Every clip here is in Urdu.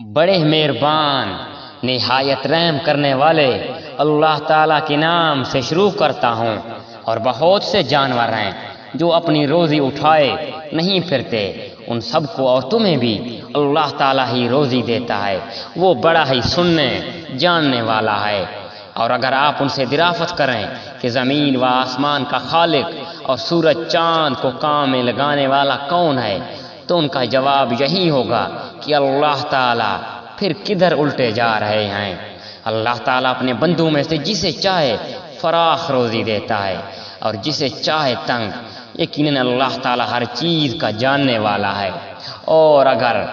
بڑے مہربان نہایت رحم کرنے والے اللہ تعالیٰ کے نام سے شروع کرتا ہوں۔ اور بہت سے جانور ہیں جو اپنی روزی اٹھائے نہیں پھرتے، ان سب کو اور تمہیں بھی اللہ تعالیٰ ہی روزی دیتا ہے، وہ بڑا ہی سننے جاننے والا ہے۔ اور اگر آپ ان سے دریافت کریں کہ زمین و آسمان کا خالق اور سورج چاند کو کام میں لگانے والا کون ہے، تو ان کا جواب یہی ہوگا کہ اللہ تعالیٰ۔ پھر کدھر الٹے جا رہے ہیں؟ اللہ تعالیٰ اپنے بندوں میں سے جسے چاہے فراخ روزی دیتا ہے اور جسے چاہے تنگ۔ یقیناً اللہ تعالیٰ ہر چیز کا جاننے والا ہے۔ اور اگر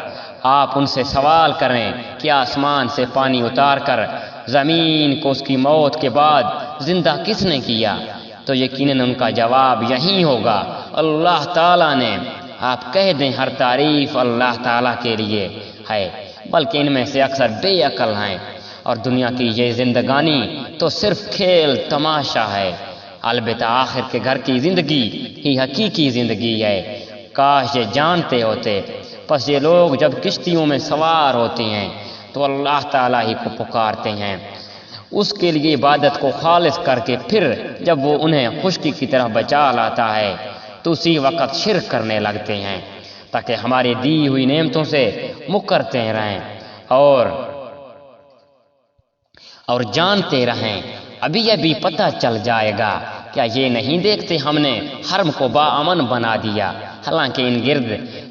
آپ ان سے سوال کریں کہ آسمان سے پانی اتار کر زمین کو اس کی موت کے بعد زندہ کس نے کیا، تو یقیناً ان کا جواب یہی ہوگا اللہ تعالیٰ نے۔ آپ کہہ دیں ہر تعریف اللہ تعالیٰ کے لیے ہے، بلکہ ان میں سے اکثر بے عقل ہیں، اور دنیا کی یہ زندگانی تو صرف کھیل تماشا ہے۔ البتہ آخر کے گھر کی زندگی ہی حقیقی زندگی ہے۔ کاش یہ جانتے ہوتے۔ پس یہ لوگ جب کشتیوں میں سوار ہوتے ہیں تو اللہ تعالیٰ ہی کو پکارتے ہیں، اس کے لیے عبادت کو خالص کر کے، پھر جب وہ انہیں خشکی کی طرح بچا لاتا ہے تو اسی وقت شرک کرنے لگتے ہیں، تاکہ ہماری دی ہوئی نعمتوں سے مکرتے رہیں اور جانتے رہیں۔ ابھی پتہ چل جائے گا۔ کیا یہ نہیں دیکھتے ہم نے حرم کو باامن بنا دیا، حالانکہ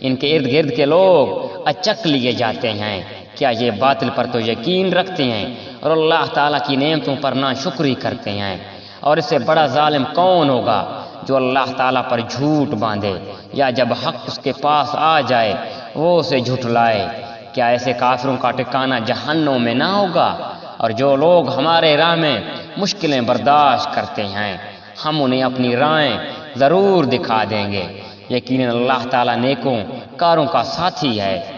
ان کے ارد گرد کے لوگ اچک لیے جاتے ہیں۔ کیا یہ باطل پر تو یقین رکھتے ہیں اور اللہ تعالیٰ کی نعمتوں پر ناشکری کرتے ہیں؟ اور اس سے بڑا ظالم کون ہوگا جو اللہ تعالیٰ پر جھوٹ باندھے، یا جب حق اس کے پاس آ جائے وہ اسے جھٹلائے۔ کیا ایسے کافروں کا ٹھکانہ جہنم میں نہ ہوگا؟ اور جو لوگ ہمارے راہ میں مشکلیں برداشت کرتے ہیں، ہم انہیں اپنی راہیں ضرور دکھا دیں گے۔ یقیناً اللہ تعالیٰ نیکوں کاروں کا ساتھی ہے۔